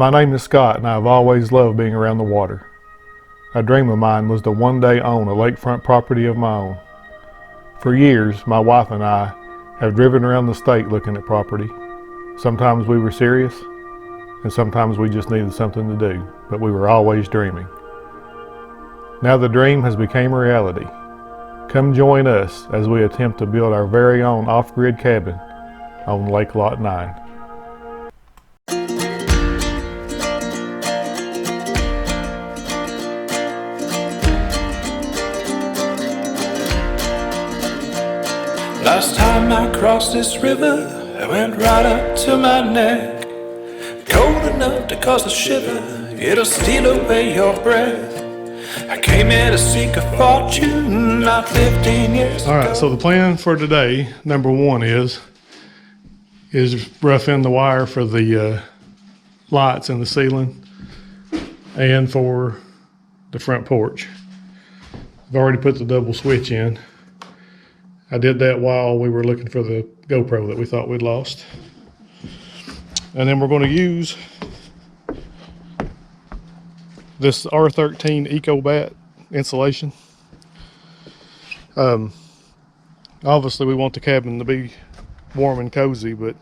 My name is Scott, and I have always loved being around the water. A dream of mine was to one day own a lakefront property of my own. For years, my wife and I have driven around the state looking at property. Sometimes we were serious, and sometimes we just needed something to do, but we were always dreaming. Now the dream has become a reality. Come join us as we attempt to build our very own off-grid cabin on Lake Lot 9. Last time I crossed this river, I went right up to my neck. Cold enough to cause a shiver, it'll steal away your breath. I came here to seek a fortune, not 15 years ago. All right, so the plan for today, number one is rough in the wire for the lights in the ceiling and for the front porch. I've already put the double switch in. I did that while we were looking for the GoPro that we thought we'd lost. And then we're going to use this R13 EcoBat insulation. Obviously we want the cabin to be warm and cozy, but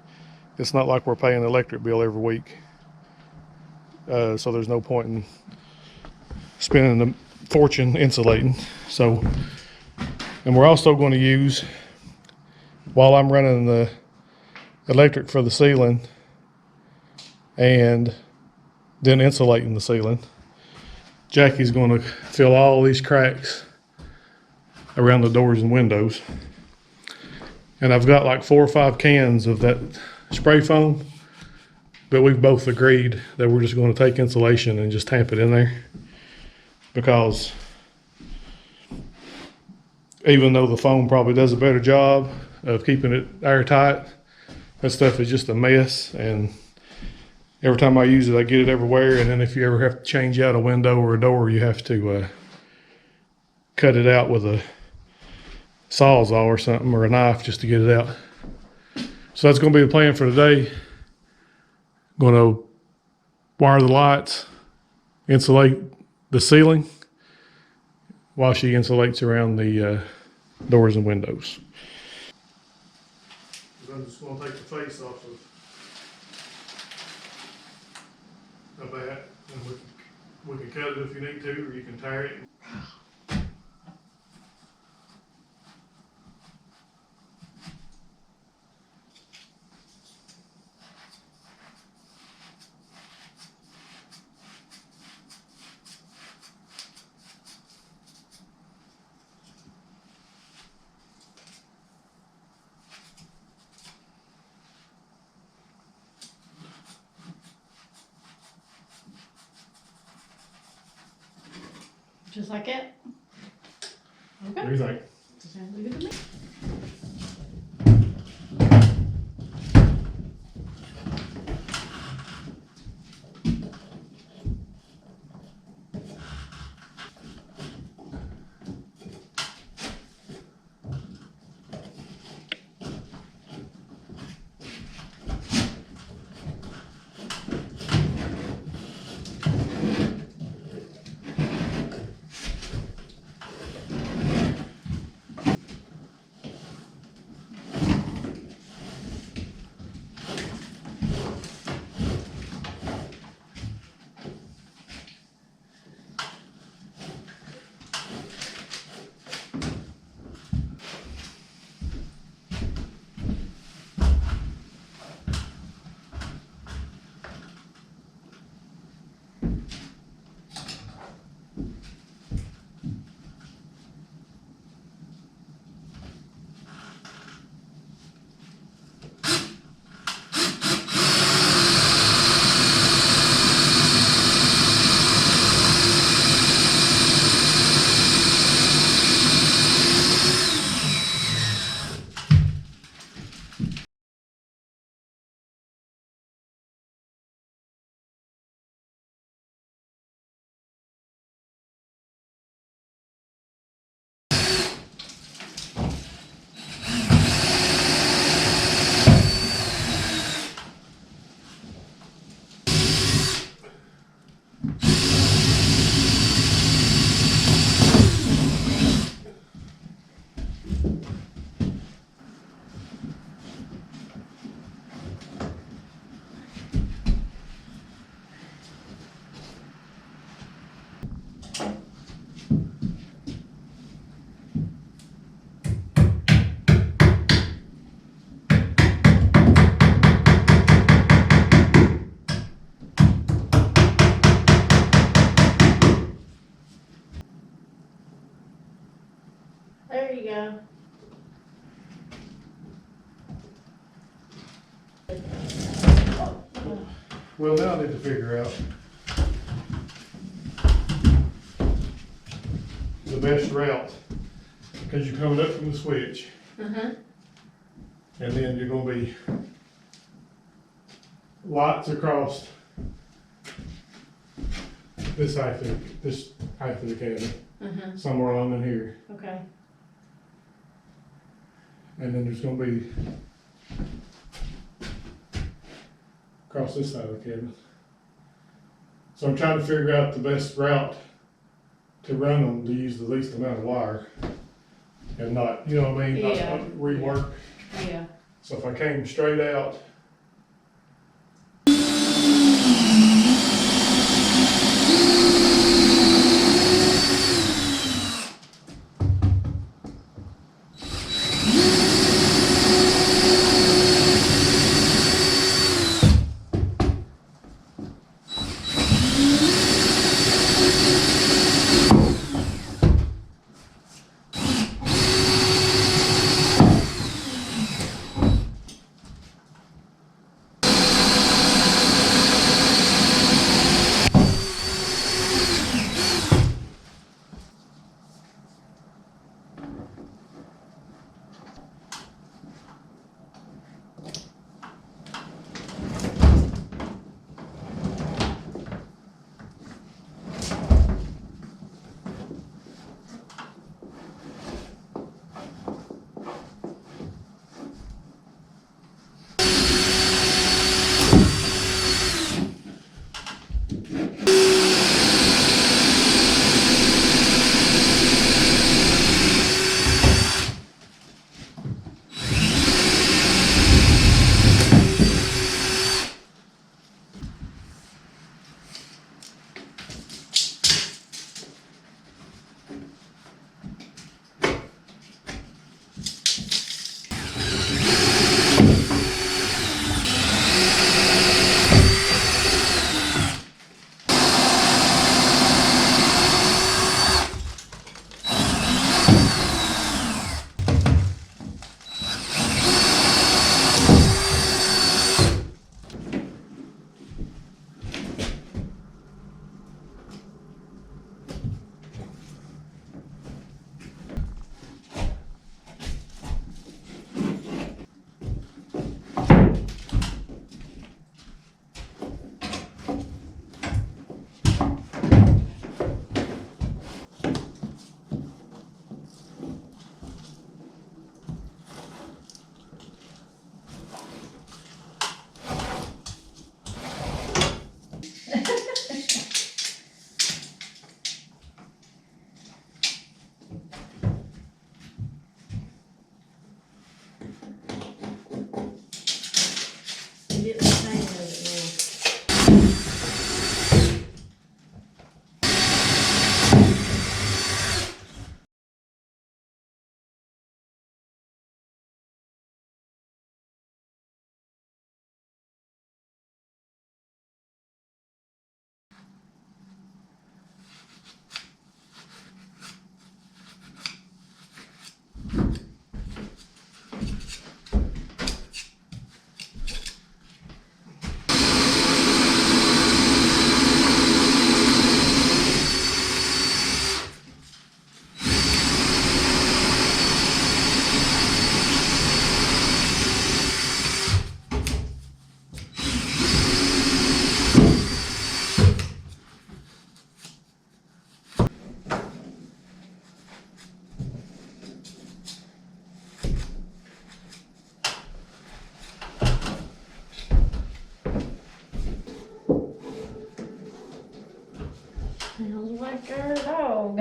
it's not like we're paying an electric bill every week. So there's no point in spending the fortune insulating. And we're also going to use, while I'm running the electric for the ceiling and then insulating the ceiling, Jackie's going to fill all these cracks around the doors and windows. And I've got like 4 or 5 cans of that spray foam, but we've both agreed that we're just going to take insulation and just tamp it in there, because even though the foam probably does a better job of keeping it airtight, that stuff is just a mess. And every time I use it, I get it everywhere. And then if you ever have to change out a window or a door, you have to cut it out with a sawzall or something, or a knife, just to get it out. So that's going to be the plan for today. I'm going to wire the lights, insulate the ceiling, while she insulates around the doors and windows. I'm just going to take the face off of that, and we can cut it if you need to, or you can tear it. Just like it? Okay. What do you think? Sounds good to me. Yeah. Well, now I need to figure out the best route, because you're coming up from the switch, Uh-huh. and then you're gonna be lights across this height of the cabinet, Uh-huh. somewhere along in here, Okay. and then there's gonna be across this side of the cabinet. So I'm trying to figure out the best route to run them to use the least amount of wire and not, you know what I mean? Yeah. Not rework. Yeah. So if I came straight out, You get the hang of it now. Sounds like our dog.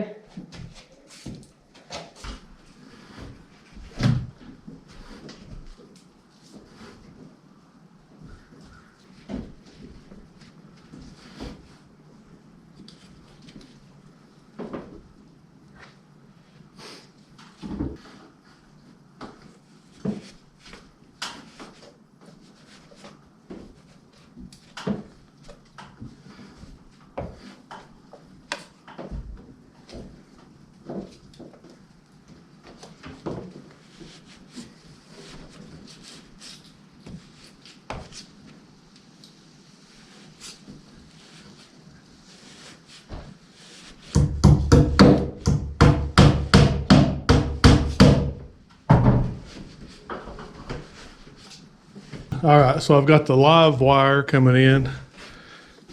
All right, so I've got the live wire coming in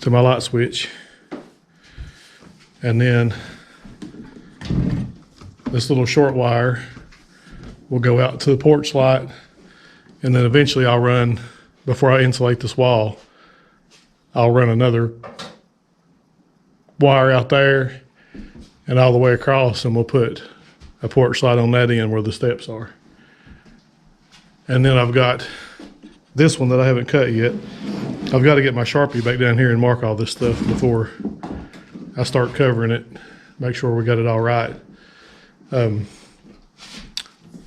to my light switch. And then this little short wire will go out to the porch light. And then eventually I'll run, before I insulate this wall, I'll run another wire out there and all the way across, and we'll put a porch light on that end where the steps are. And then I've got this one that I haven't cut yet. I've got to get my Sharpie back down here and mark all this stuff before I start covering it. Make sure we got it all right.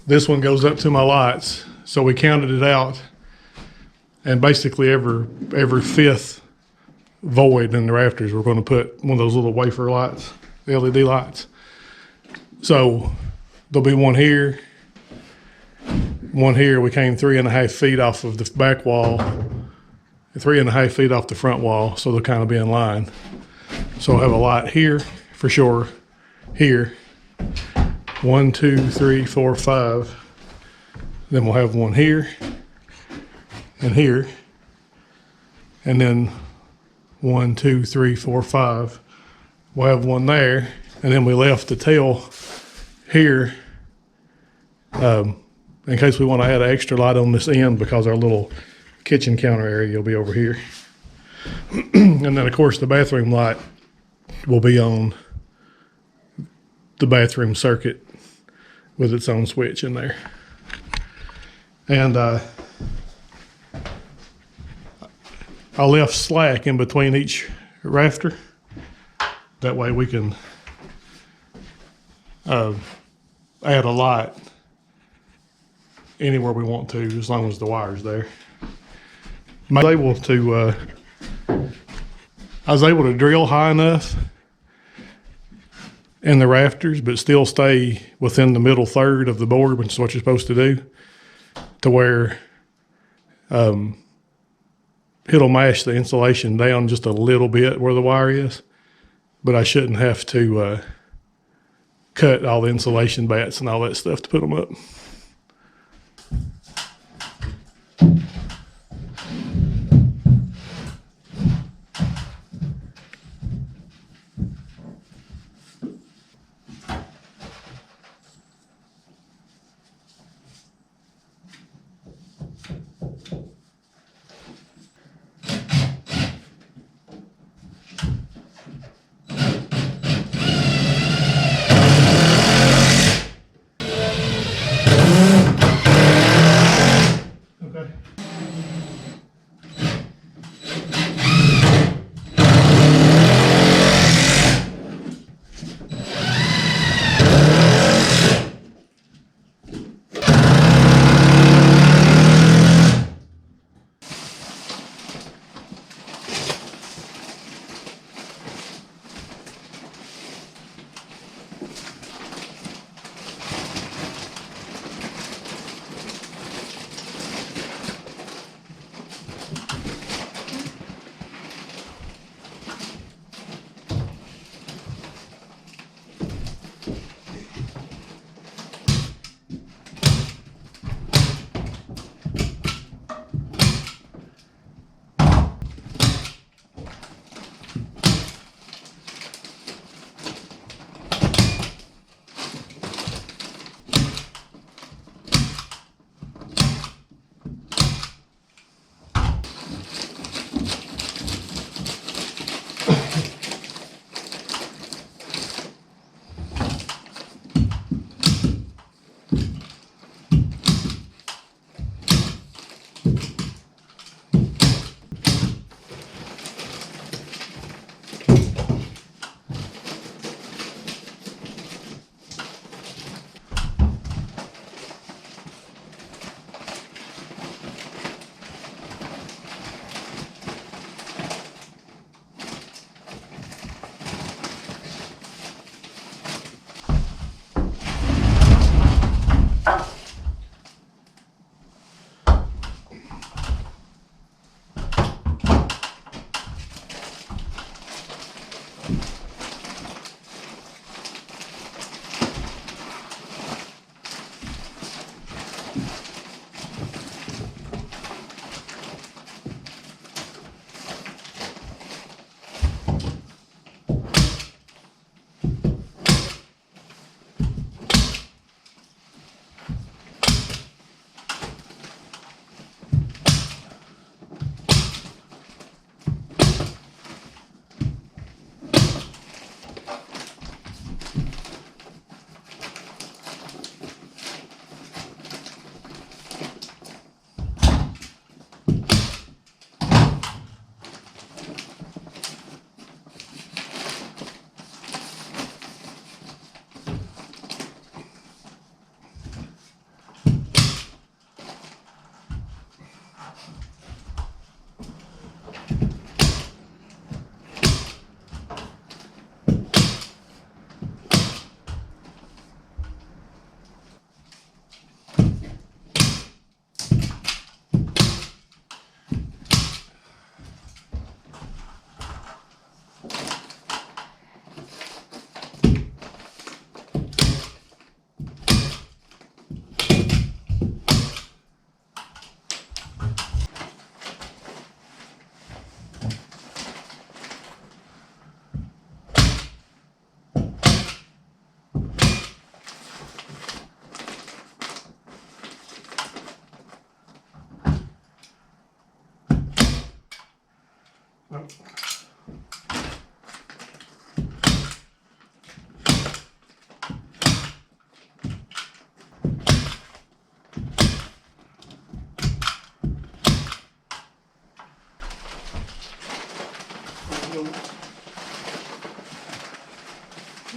This one goes up to my lights. So we counted it out, and basically every fifth void in the rafters, we're going to put one of those little wafer lights, LED lights. So there'll be one here, one here. We came 3.5 feet off of the back wall, 3.5 feet off the front wall, so they'll kind of be in line. So I'll have a light here for sure, here, 1, 2, 3, 4, 5. Then we'll have one here and here, and then 1, 2, 3, 4, 5. We'll have one there, and then we left the tail here in case we want to add an extra light on this end, because our little kitchen counter area will be over here. And then of course the bathroom light will be on the bathroom circuit with its own switch in there. And I left slack in between each rafter. That way we can add a light anywhere we want to, as long as the wire's there. I was able to drill high enough in the rafters, but still stay within the middle third of the board, which is what you're supposed to do, to where it'll mash the insulation down just a little bit where the wire is, but I shouldn't have to cut all the insulation bats and all that stuff to put them up.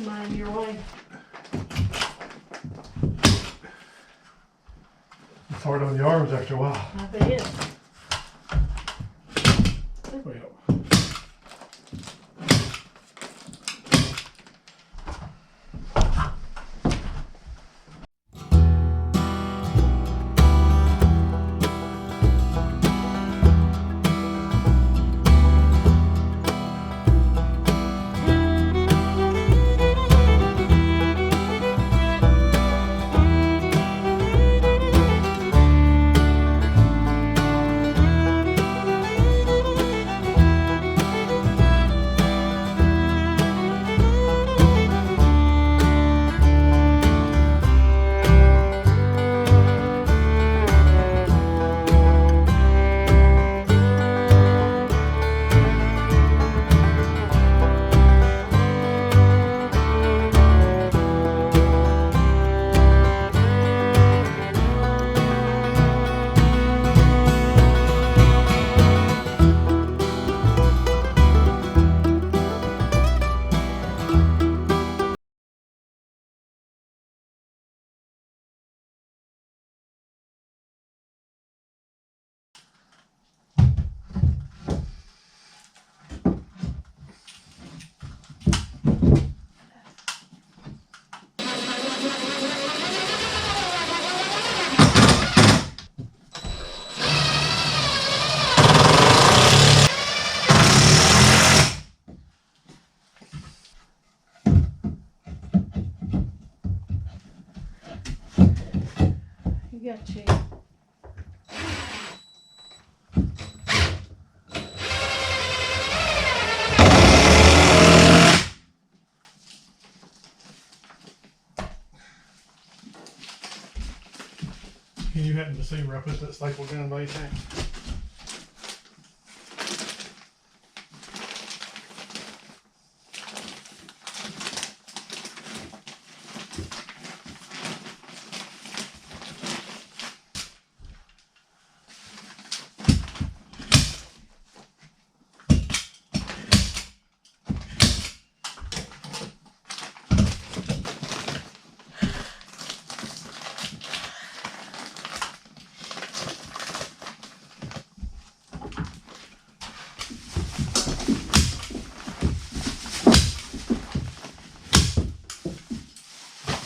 mine your way. It's hard on the arms after a while. I bet. Well, You got cheese. can you happen to see where I put that staple gun by any chance?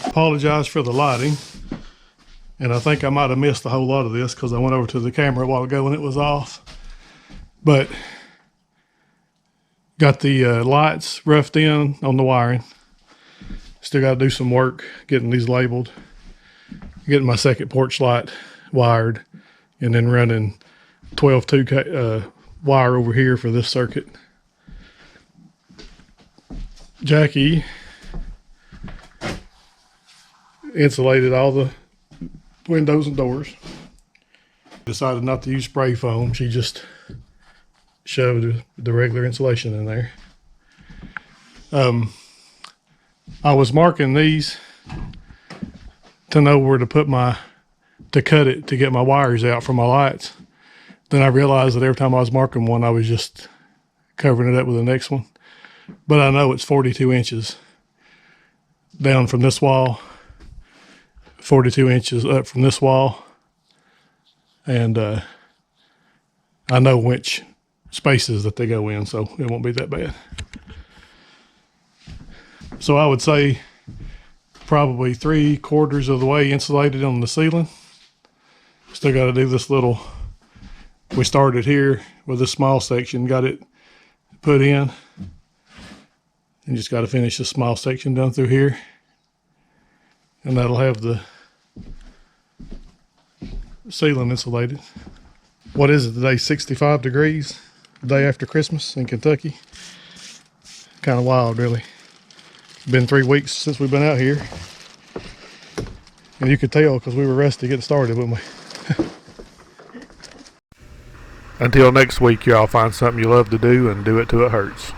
Apologize for the lighting, and I think I might have missed a whole lot of this because I went over to the camera a while ago when it was off, but got the lights roughed in on the wiring. Still got to do some work getting these labeled, getting my second porch light wired, and then running 12-2 wire over here for this circuit. Jackie insulated all the windows and doors. Decided not to use spray foam. She just shoved the regular insulation in there. I was marking these to know where to cut it to get my wires out for my lights. Then I realized that every time I was marking one, I was just covering it up with the next one. But I know it's 42 inches down from this wall, 42 inches up from this wall, and I know which spaces that they go in, so it won't be that bad. So I would say probably 3/4 of the way insulated on the ceiling. Still got to do this little, we started here with this small section, got it put in, and just got to finish this small section down through here, and that'll have the ceiling insulated. What is it today? 65 degrees, the day after Christmas in Kentucky. Kind of wild, really. Been 3 weeks since we've been out here, and you could tell because we were rusty getting started, wouldn't we? Until next week, y'all find something you love to do and do it till it hurts.